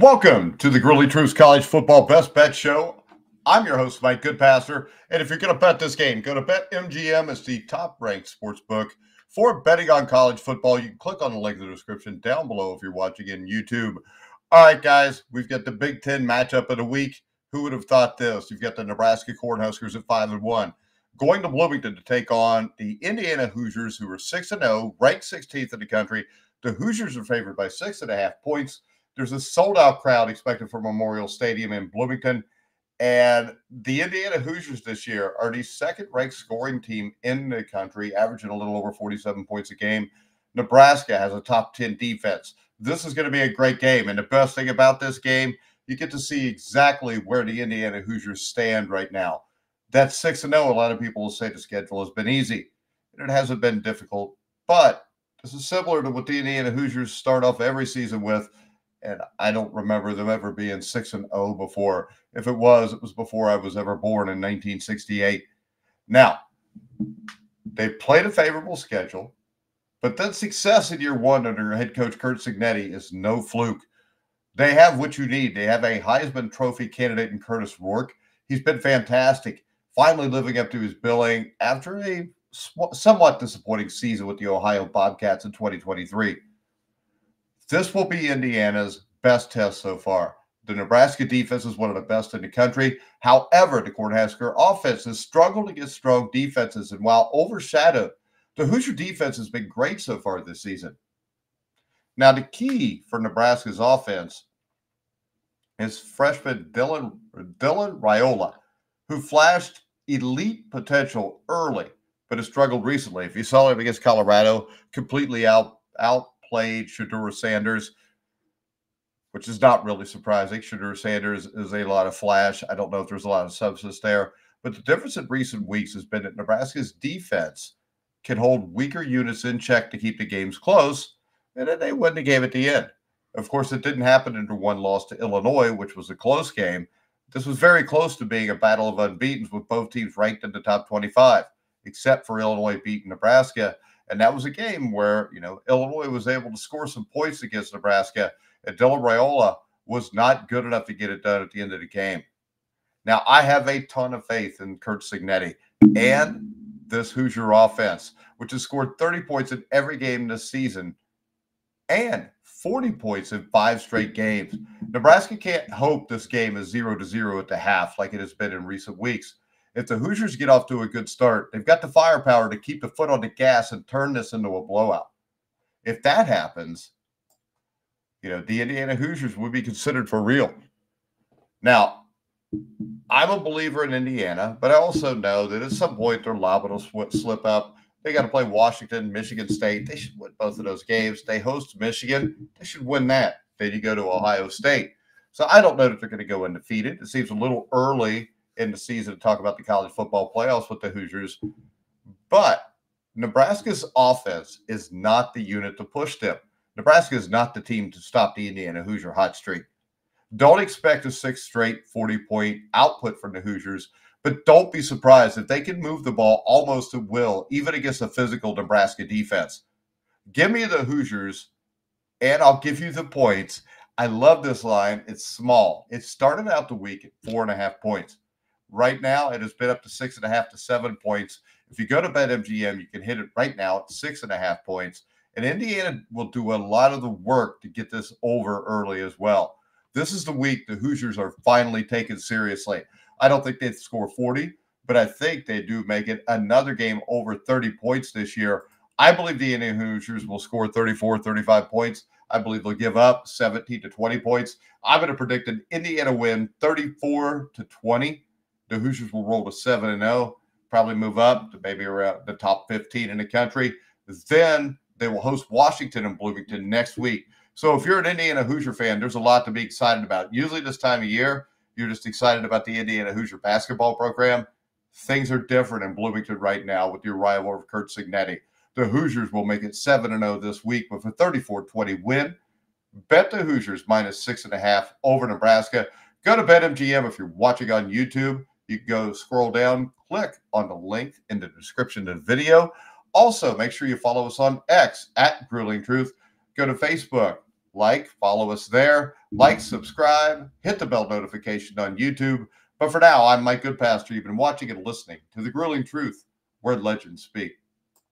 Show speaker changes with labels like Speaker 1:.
Speaker 1: Welcome to the Grueling Truths College Football Best Bet Show. I'm your host, Mike Goodpaster, and if you're going to bet this game, go to BetMGM. It's the top-ranked sportsbook for betting on college football. You can click on the link in the description down below if you're watching in YouTube. All right, guys, we've got the Big Ten matchup of the week. Who would have thought this? You've got the Nebraska Cornhuskers at 5-1, going to Bloomington to take on the Indiana Hoosiers, who are 6-0, ranked 16th in the country. The Hoosiers are favored by 6.5 points. There's a sold-out crowd expected for Memorial Stadium in Bloomington. And the Indiana Hoosiers this year are the second-ranked scoring team in the country, averaging a little over 47 points a game. Nebraska has a top 10 defense. This is going to be a great game. And the best thing about this game, you get to see exactly where the Indiana Hoosiers stand right now. That's 6-0. A lot of people will say the schedule has been easy. And it hasn't been difficult. But this is similar to what the Indiana Hoosiers start off every season with. And I don't remember them ever being 6-0 before. If it was before I was ever born in 1968. Now, they've played a favorable schedule, but that success in year one under head coach Curt Cignetti is no fluke. They have what you need. They have a Heisman Trophy candidate in Curtis Rourke. He's been fantastic, finally living up to his billing after a somewhat disappointing season with the Ohio Bobcats in 2023. This will be Indiana's best test so far. The Nebraska defense is one of the best in the country. However, the Cornhusker offense has struggled against strong defenses, and while overshadowed, the Hoosier defense has been great so far this season. Now, the key for Nebraska's offense is freshman Dylan Raiola, who flashed elite potential early, but has struggled recently. If you saw him against Colorado, completely outplayed Shedeur Sanders, which is not really surprising. Shedeur Sanders is a lot of flash. I don't know if there's a lot of substance there. But the difference in recent weeks has been that Nebraska's defense can hold weaker units in check to keep the games close, and then they win the game at the end. Of course, it didn't happen under one loss to Illinois, which was a close game. This was very close to being a battle of unbeatens with both teams ranked in the top 25, except for Illinois beating Nebraska. And that was a game where, Illinois was able to score some points against Nebraska, and Dylan Raiola was not good enough to get it done at the end of the game. Now, I have a ton of faith in Curt Cignetti and this Hoosier offense, which has scored 30 points in every game this season and 40 points in 5 straight games. Nebraska can't hope this game is 0-0 at the half like it has been in recent weeks. If the Hoosiers get off to a good start, they've got the firepower to keep the foot on the gas and turn this into a blowout. If that happens, the Indiana Hoosiers would be considered for real. Now, I'm a believer in Indiana, but I also know that at some point they're liable to slip up. They got to play Washington, Michigan State. They should win both of those games. They host Michigan. They should win that. Then you go to Ohio State. So I don't know that they're going to go undefeated. It seems a little early in the season to talk about the college football playoffs with the Hoosiers. But Nebraska's offense is not the unit to push them. Nebraska is not the team to stop the Indiana Hoosier hot streak. Don't expect a 6th straight 40-point output from the Hoosiers, but don't be surprised if they can move the ball almost at will, even against a physical Nebraska defense. Give me the Hoosiers, and I'll give you the points. I love this line. It's small. It started out the week at 4.5 points. Right now, it has been up to 6.5 to 7 points. If you go to BetMGM, you can hit it right now at 6.5 points. And Indiana will do a lot of the work to get this over early as well. This is the week the Hoosiers are finally taken seriously. I don't think they'd score 40, but I think they do make it another game over 30 points this year. I believe the Indiana Hoosiers will score 34, 35 points. I believe they'll give up 17 to 20 points. I'm going to predict an Indiana win 34-20. The Hoosiers will roll to 7-0, probably move up to maybe around the top 15 in the country. Then they will host Washington and Bloomington next week. So if you're an Indiana Hoosier fan, there's a lot to be excited about. Usually this time of year, you're just excited about the Indiana Hoosier basketball program. Things are different in Bloomington right now with the arrival of Curt Cignetti. The Hoosiers will make it 7-0 this week with a 34-20 win. Bet the Hoosiers minus 6.5 over Nebraska. Go to BetMGM if you're watching on YouTube. You can go scroll down, click on the link in the description of the video. Also, make sure you follow us on X at Grueling Truth. Go to Facebook, follow us there, subscribe, hit the bell notification on YouTube. But for now, I'm Mike Goodpaster. You've been watching and listening to The Grueling Truth, where legends speak.